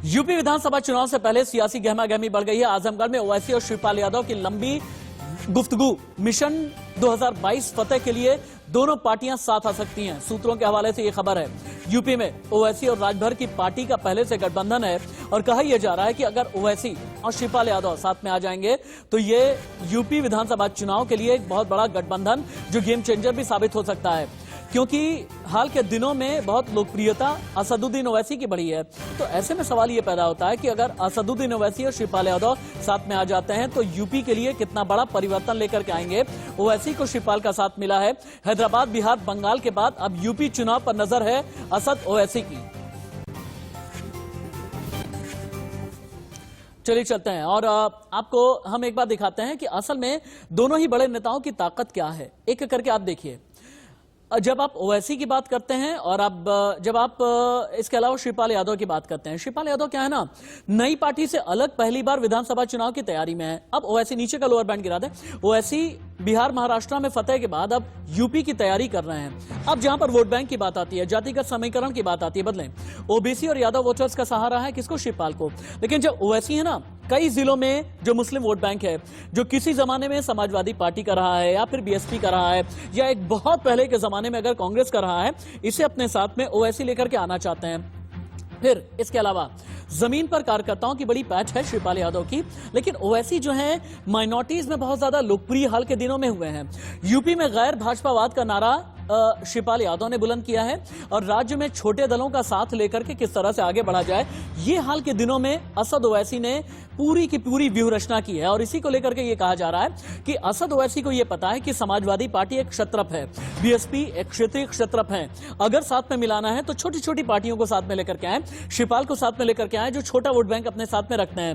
UP विधानसभा चुनाव से पहले सियासी गहमागहमी बढ़ गई है। आजमगढ़ में ओवैसी और शिवपाल यादव की लंबी गुफ्तगू। मिशन 2022 फतेह के लिए दोनों पार्टियां साथ आ सकती हैं। सूत्रों के हवाले से यह खबर है। यूपी में ओवैसी और राजभर की पार्टी का पहले से गठबंधन है और कहा यह जा रहा है कि अगर ओवैसी और शिवपाल यादव साथ में आ जाएंगे तो ये यूपी विधानसभा चुनाव के लिए एक बहुत बड़ा गठबंधन जो गेम चेंजर भी साबित हो सकता है, क्योंकि हाल के दिनों में बहुत लोकप्रियता असदुद्दीन ओवैसी की बढ़ी है। तो ऐसे में सवाल ये पैदा होता है कि अगर असदुद्दीन ओवैसी और शिवपाल यादव साथ में आ जाते हैं तो यूपी के लिए कितना बड़ा परिवर्तन लेकर के आएंगे। ओवैसी को शिवपाल का साथ मिला है। हैदराबाद, बिहार, बंगाल के बाद अब यूपी चुनाव पर नजर है असद ओवैसी की। चलिए चलते हैं और आपको हम एक बात दिखाते हैं कि असल में दोनों ही बड़े नेताओं की ताकत क्या है। एक करके आप देखिए, जब आप ओवैसी की बात करते हैं और अब जब आप इसके अलावा शिवपाल यादव की बात करते हैं, शिवपाल यादव क्या है ना, नई पार्टी से अलग पहली बार विधानसभा चुनाव की तैयारी में है। अब ओवैसी, नीचे का लोअर बैंड गिरा दें, ओवैसी बिहार, महाराष्ट्र में फतेह के बाद अब यूपी की तैयारी कर रहे हैं। अब जहां पर वोट बैंक की बात आती है, जातिगत समीकरण की बात आती है, बदलें ओबीसी और यादव वोटर्स का सहारा है किसको? शिवपाल को। लेकिन जब ओवैसी है ना, कई जिलों में जो मुस्लिम वोट बैंक है, जो किसी जमाने में समाजवादी पार्टी का रहा है या फिर बीएसपी का रहा है या एक बहुत पहले के जमाने में अगर कांग्रेस का रहा है, इसे अपने साथ में ओवैसी लेकर के आना चाहते हैं। फिर इसके अलावा जमीन पर कार्यकर्ताओं की बड़ी पैठ है शिवपाल यादव की। लेकिन ओवैसी जो है माइनॉरिटीज में बहुत ज्यादा लोकप्रिय हाल के दिनों में हुए हैं। यूपी में गैर भाजपावाद का नारा शिवपाल यादव ने बुलंद किया है और राज्य में छोटे दलों का साथ लेकर के किस तरह से आगे बढ़ा जाए, ये हाल के दिनों में असद ओवैसी ने पूरी की पूरी व्यूह रचना की है। और इसी को लेकर के ये कहा जा रहा है कि असद ओवैसी को ये पता है कि समाजवादी पार्टी एक क्षत्रप है, बीएसपी एक क्षेत्रीय क्षत्रप है। अगर साथ में मिलाना है तो छोटी छोटी पार्टियों को साथ में लेकर के आए, शिवपाल को साथ में लेकर के आए जो छोटा वोट बैंक अपने साथ में रखते हैं,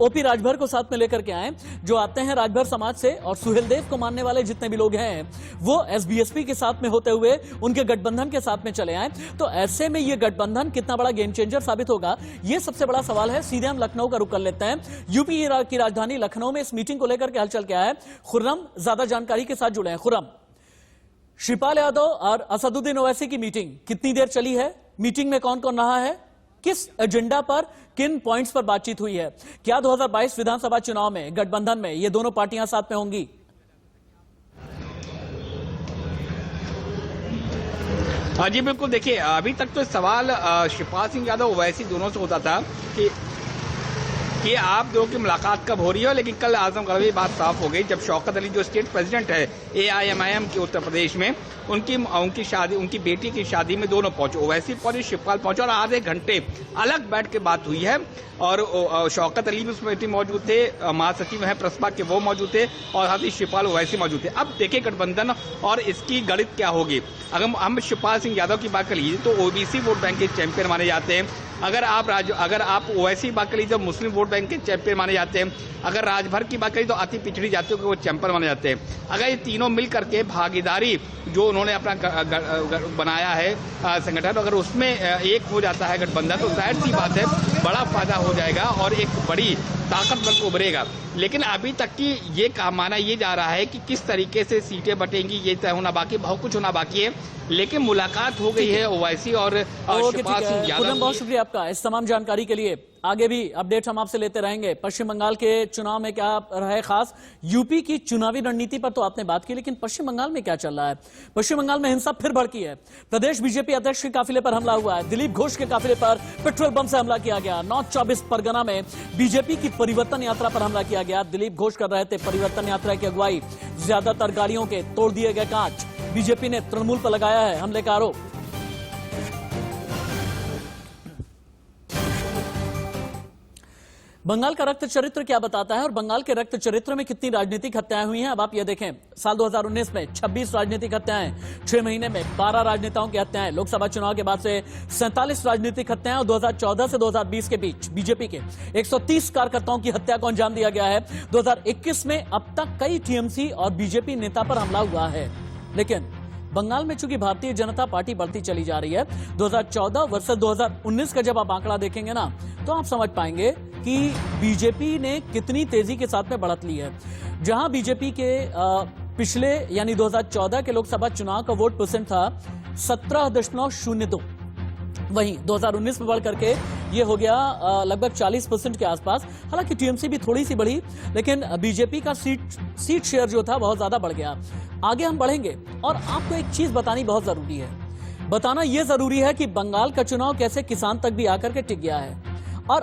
ओपी राजभर को साथ में लेकर के आए जो आते हैं राजभर समाज से, और सुहेलदेव को मानने वाले जितने भी लोग हैं वो एसबीएसपी के साथ में होते हुए उनके गठबंधन के साथ में चले आए। तो ऐसे में ये गठबंधन कितना बड़ा गेम चेंजर साबित होगा, ये सबसे बड़ा सवाल है। सीधे हम लखनऊ का रुख कर लेते हैं। यूपी की राजधानी लखनऊ में इस मीटिंग को लेकर के हलचल क्या है, खुर्रम ज्यादा जानकारी के साथ जुड़े हैं। खुर्रम, शिवपाल यादव और असदुद्दीन ओवैसी की मीटिंग कितनी देर चली है? मीटिंग में कौन कौन रहा है? किस एजेंडा पर, किन पॉइंट्स पर बातचीत हुई है? क्या 2022 विधानसभा चुनाव में गठबंधन में ये दोनों पार्टियां साथ में होंगी? हाँ जी बिल्कुल। देखिए, अभी तक तो सवाल शिवपाल सिंह यादव ओवैसी दोनों से होता था कि आप दोनों की मुलाकात कब हो रही है, लेकिन कल आजमगढ़ में बात साफ हो गई जब शौकत अली जो स्टेट प्रेसिडेंट है एआईएमआईएम के उत्तर प्रदेश में, उनकी शादी, उनकी बेटी की शादी में दोनों पहुंचे, ओवैसी पहुंचे, शिवपाल पहुंचे और आधे घंटे अलग बैठ के बात हुई है। और शौकत अली भी उस मीटिंग मौजूद थे, महासचिव हैं प्रसपा के वो मौजूद थे और साथ ही शिवपाल ओवैसी मौजूद थे। अब देखिए गठबंधन और इसकी गणित क्या होगी। अगर हम शिवपाल सिंह यादव की बात कर लीजिए तो ओबीसी वोट बैंक के चैंपियन माने जाते हैं। अगर आप ओवैसी बात कर लीजिए तो मुस्लिम वोट बैंक के चैंपियन माने जाते हैं। अगर राजभर की बात करें तो अति पिछड़ी जातियों के वो चैंपियन माने जाते हैं। अगर ये तीनों मिल करके भागीदारी जो उन्होंने अपना बनाया है संगठन, अगर उसमें एक हो जाता है गठबंधन तो जाहिर सी बात है बड़ा फायदा हो जाएगा और एक बड़ी ताकत बन उभरेगा। लेकिन अभी तक की ये माना ये जा रहा है कि किस तरीके से सीटें बटेंगी ये तय होना बाकी, बहुत कुछ होना बाकी है। लेकिन मुलाकात हो गई है ओवैसी और शिवपाल सिंह यादव। बहुत शुक्रिया आपका इस तमाम जानकारी के लिए। आगे भी अपडेट हम आपसे लेते रहेंगे। पश्चिम बंगाल के चुनाव में क्या रहे खास, यूपी की चुनावी रणनीति पर तो आपने बात की, लेकिन पश्चिम बंगाल में क्या चल रहा है? पश्चिम बंगाल में हिंसा फिर भड़की है। प्रदेश बीजेपी अध्यक्ष के काफिले पर हमला हुआ है। दिलीप घोष के काफिले पर पेट्रोल बम से हमला किया गया। नॉर्थ 24 परगना में बीजेपी की परिवर्तन यात्रा पर हमला किया गया। दिलीप घोष कर रहे थे परिवर्तन यात्रा की अगुवाई। ज्यादातर गाड़ियों के तोड़ दिए गए कांच। बीजेपी ने तृणमूल पर लगाया है हमले का आरोप। बंगाल का रक्त चरित्र क्या बताता है और बंगाल के रक्त चरित्र में कितनी राजनीतिक हत्याएं हुई हैं, अब आप ये देखें। साल 2019 में 26 राजनीतिक हत्याएं, 6 महीने में 12 राजनेताओं की हत्याएं। लोकसभा चुनाव के बाद से 47 राजनीतिक हत्याएं और 2014 से 2020 के बीच बीजेपी के 130 कार्यकर्ताओं की हत्या को अंजाम दिया गया है। 2021 में अब तक कई टीएमसी और बीजेपी नेता पर हमला हुआ है। लेकिन बंगाल में चूंकि भारतीय जनता पार्टी बढ़ती चली जा रही है, 2014 वर्सेस 2019 का जब आप आंकड़ा देखेंगे ना तो आप समझ पाएंगे कि बीजेपी ने कितनी तेजी के साथ में बढ़त ली है। जहां बीजेपी के पिछले यानी 2014 के लोकसभा चुनाव का वोट परसेंट था 17.02, वहीं 2019 में बढ़ करके ये हो गया लगभग 40% के आसपास। हालांकि टीएमसी भी थोड़ी सी बढ़ी, लेकिन बीजेपी का सीट शेयर जो था बहुत ज्यादा बढ़ गया। आगे हम बढ़ेंगे और आपको एक चीज बतानी बहुत जरूरी है। बताना यह जरूरी है कि बंगाल का चुनाव कैसे किसान तक भी आकर के टिक गया है। और